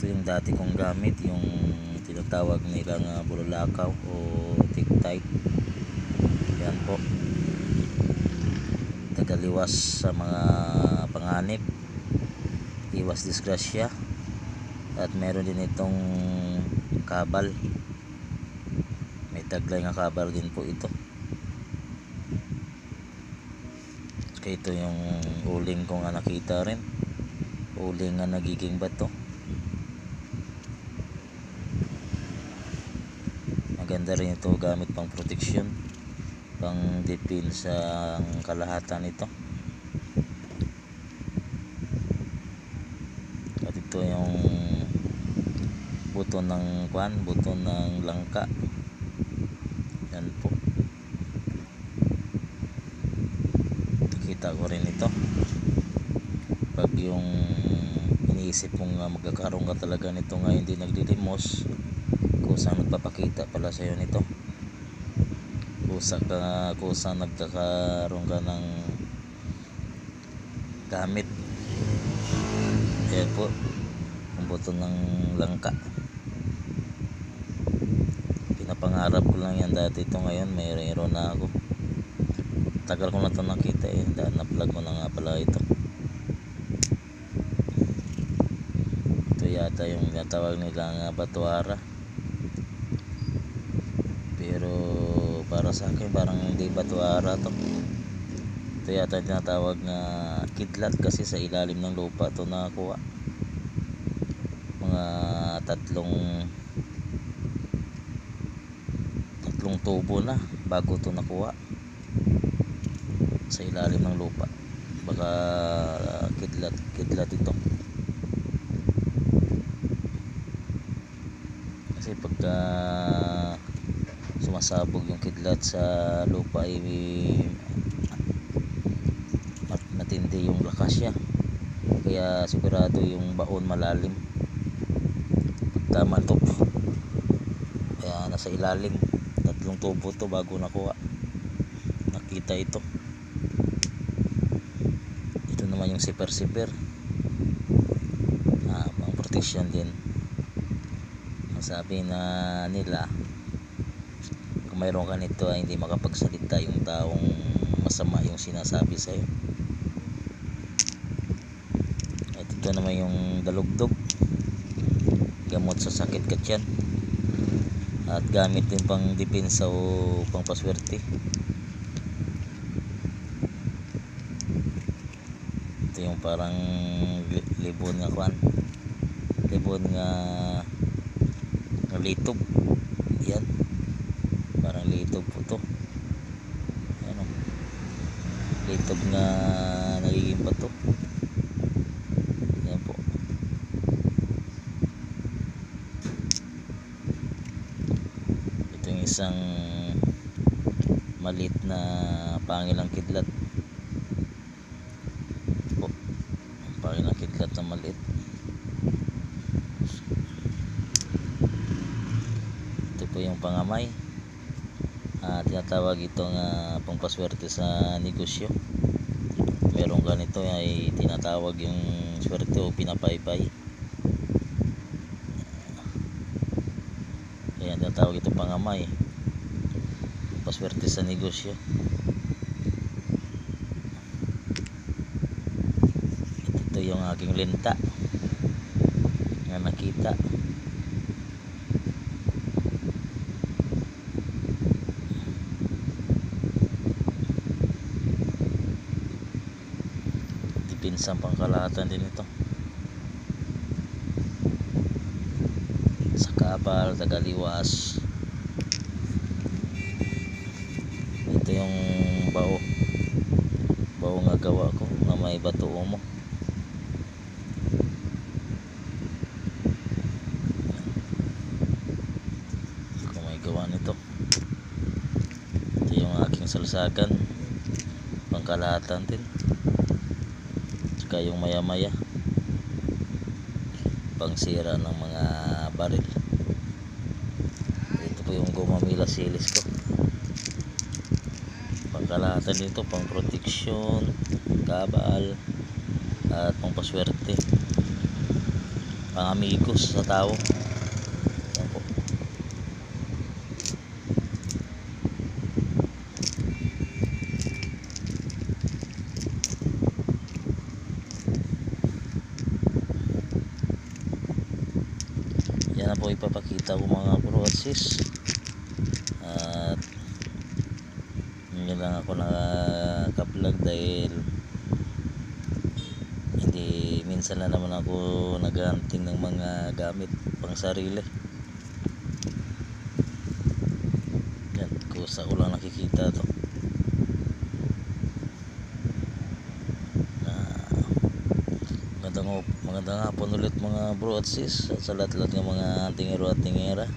yung dati kong gamit, yung tinatawag nilang bululakaw o tiktite. Yan po, tagaliwas sa mga panganib, iwas disgrasya. At meron din itong kabal, may taglay nga kabal din po ito. Kaya ito yung uling ko nga nakita rin, uling nga nagiging bato. Maganda rin ito gamit pang proteksyon, pang depensa ang kalahatan nito. At ito yung buto ng buto ng langka. Yan po, nakita ko rin ito pag yung iniisip mong magkakaroon ka talaga nito nga hindi naglilimos, kusang nagpapakita pala sa iyo nito, kusang nagkakaroon ka ng gamit. Ayan po, ang buto ng langka. Pinapangarap ko lang yan dati, ito ngayon mayroon na ako. Tagal ko na ito nakita na-vlog ko na nga pala ito. Ito yata yung tinatawag nilang batuara, pero para sa akin parang hindi batuara to. Ito yata yung tinatawag na kidlat, kasi sa ilalim ng lupa ito nakakuha. Mga tatlong tubo na bago ito nakuha sa ilalim ng lupa. Baka kidlat ito, kasi pagka sumasabog yung kidlat sa lupa ay matindi yung lakas niya, kaya sigurado yung baon malalim. Tama ito, kaya nasa ilalim, tatlong tubo to bago nakuha, nakita ito. Ito naman yung siper pang protection din. Sabi na nila, kung mayroon ka nito ay hindi makapagsalita yung taong masama yung sinasabi sa'yo. At ito naman yung dalugdog, gamot sa sakit ka tiyan, at gamit din pang depensa o pang paswerte. Ito yung parang libon nga litob. Yan, parang litob po to. Ano, litob nga nagiging bato. Yan po. Ito yung isang maliit na pangilang kidlat po, pangilang kidlat na maliit. Yung pangamay, tinatawag ito nga pangpaswerte sa negosyo. Meron ganito ay tinatawag yung swerte o pinapaypay. Ayan, tinatawag ito pangamay, paswerte sa negosyo. Ito yung aking lenta nga nakita. Pinsang pangkalahatan din ito, sa kabal, tagaliwas. Ito yung bao nga gawa ko na may bato mo. Kung may gawa nito, ito yung aking salsagan, pangkalahatan din. Yung maya pangsira ng mga baril. Ito po yung gumamila silis ko, pangkalahatan dito, pang proteksyon, kabal, at pang paswerte. pang-amigos sa tao. Yan po. Yan na po ipapakita ko mga bro at sis. At yun lang ako naka-vlog dahil hindi minsan lang naman ako nag-hunting ng mga gamit pang sarili. Yan, kusa ko lang nakikita to. Magandang hapon ulit mga bro at sis, at sa lahat-lahat ng mga tingero at tingera.